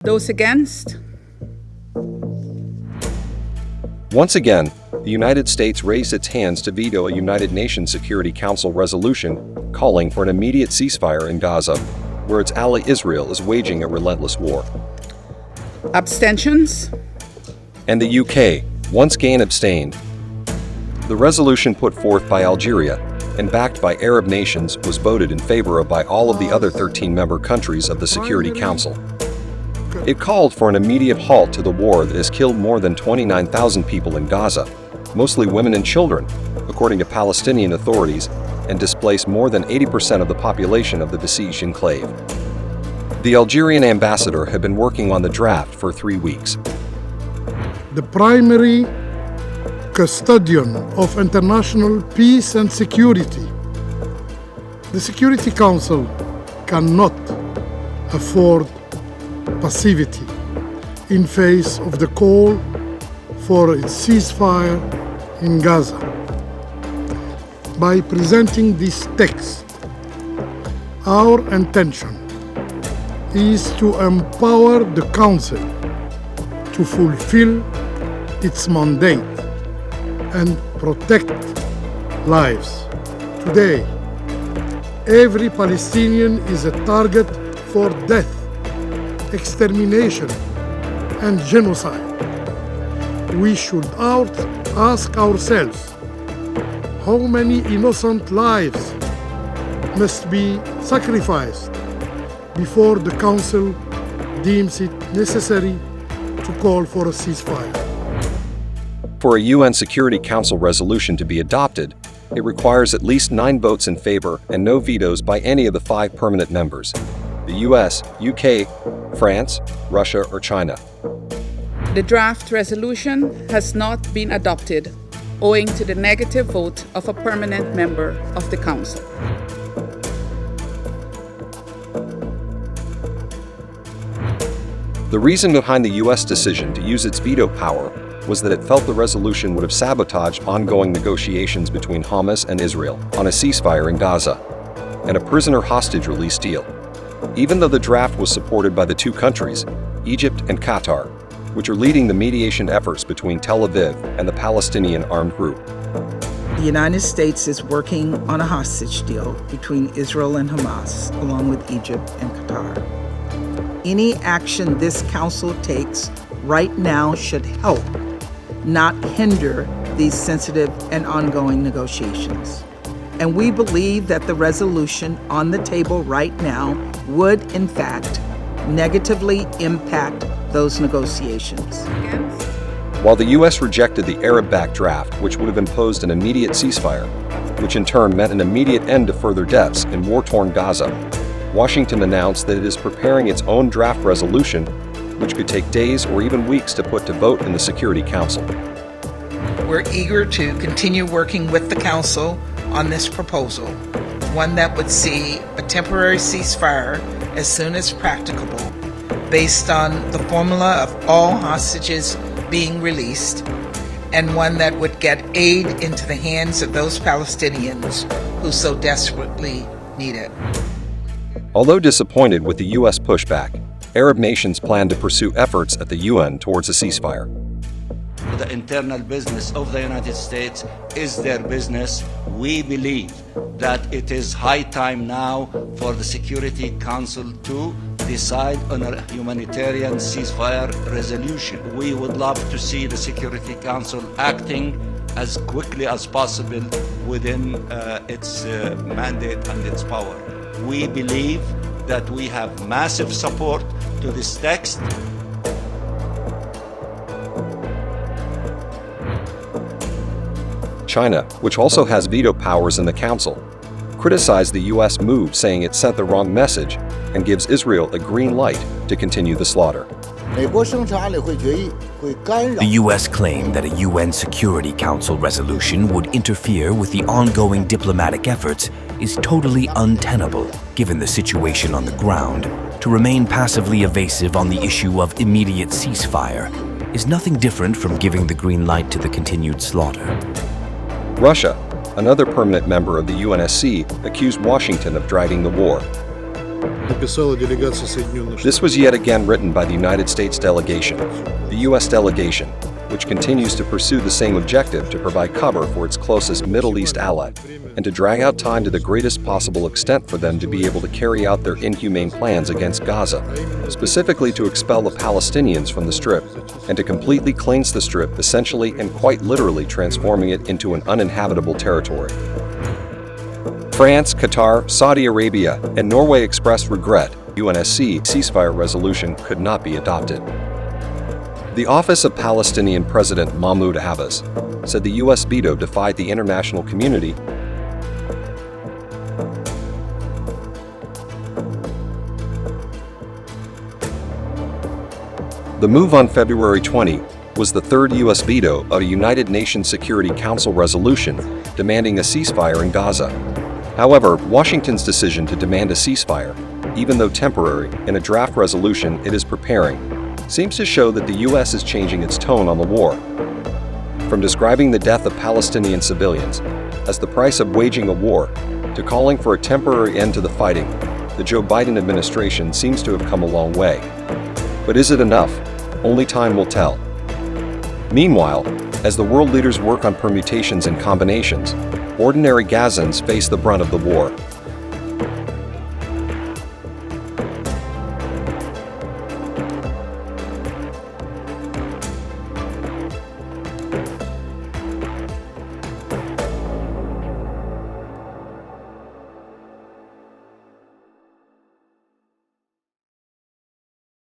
Those against? Once again, the United States raised its hands to veto a United Nations Security Council resolution calling for an immediate ceasefire in Gaza, where its ally Israel is waging a relentless war. Abstentions? And the UK once again abstained. The resolution put forth by Algeria and backed by Arab nations was voted in favor of by all of the other 13 member countries of the Security Council. It called for an immediate halt to the war that has killed more than 29,000 people in Gaza, mostly women and children, according to Palestinian authorities, and displaced more than 80% of the population of the besieged enclave. The Algerian ambassador had been working on the draft for 3 weeks. The primary custodian of international peace and security, the Security Council cannot afford passivity in face of the call for a ceasefire in Gaza. By presenting this text, our intention is to empower the Council to fulfill its mandate and protect lives. Today, every Palestinian is a target for death, extermination, and genocide. We should ask ourselves how many innocent lives must be sacrificed before the Council deems it necessary to call for a ceasefire. For a UN Security Council resolution to be adopted, it requires at least 9 votes in favor and no vetoes by any of the 5 permanent members: the US, UK, France, Russia, or China. The draft resolution has not been adopted owing to the negative vote of a permanent member of the Council. The reason behind the US decision to use its veto power was that it felt the resolution would have sabotaged ongoing negotiations between Hamas and Israel on a ceasefire in Gaza and a prisoner hostage release deal, even though the draft was supported by the 2 countries, Egypt and Qatar, which are leading the mediation efforts between Tel Aviv and the Palestinian armed group. The United States is working on a hostage deal between Israel and Hamas, along with Egypt and Qatar. Any action this council takes right now should help, not hinder these sensitive and ongoing negotiations. And we believe that the resolution on the table right now would, in fact, negatively impact those negotiations. While the US rejected the Arab-backed draft, which would have imposed an immediate ceasefire, which in turn meant an immediate end to further deaths in war-torn Gaza, Washington announced that it is preparing its own draft resolution, which could take days or even weeks to put to vote in the Security Council. We're eager to continue working with the Council on this proposal, one that would see a temporary ceasefire as soon as practicable, based on the formula of all hostages being released, and one that would get aid into the hands of those Palestinians who so desperately need it. Although disappointed with the US pushback, Arab nations plan to pursue efforts at the UN towards a ceasefire. The internal business of the United States is their business. We believe that it is high time now for the Security Council to decide on a humanitarian ceasefire resolution. We would love to see the Security Council acting as quickly as possible within its mandate and its power. We believe that we have massive support to this text. China, which also has veto powers in the Council, criticized the US move, saying it sent the wrong message and gives Israel a green light to continue the slaughter. The U.S. claimed that a UN Security Council resolution would interfere with the ongoing diplomatic efforts is totally untenable, given the situation on the ground. To remain passively evasive on the issue of immediate ceasefire is nothing different from giving the green light to the continued slaughter. Russia, another permanent member of the UNSC, accused Washington of dragging the war. написала делегация Соединенных Штатов. This was yet again written by the United States delegation, the U.S. delegation, which continues to pursue the same objective to provide cover for its closest Middle East ally, and to drag out time to the greatest possible extent for them to be able to carry out their inhumane plans against Gaza, specifically to expel the Palestinians from the Strip, and to completely cleanse the Strip, essentially and quite literally transforming it into an uninhabitable territory. France, Qatar, Saudi Arabia, and Norway expressed regret UNSC ceasefire resolution could not be adopted. The Office of Palestinian President Mahmoud Abbas said the U.S. veto defied the international community. The move on February 20 was the third U.S. veto of a United Nations Security Council resolution demanding a ceasefire in Gaza. However, Washington's decision to demand a ceasefire, even though temporary, in a draft resolution it is preparing, seems to show that the U.S. is changing its tone on the war. From describing the death of Palestinian civilians as the price of waging a war, to calling for a temporary end to the fighting, the Joe Biden administration seems to have come a long way. But is it enough? Only time will tell. Meanwhile, as the world leaders work on permutations and combinations, ordinary Gazans face the brunt of the war.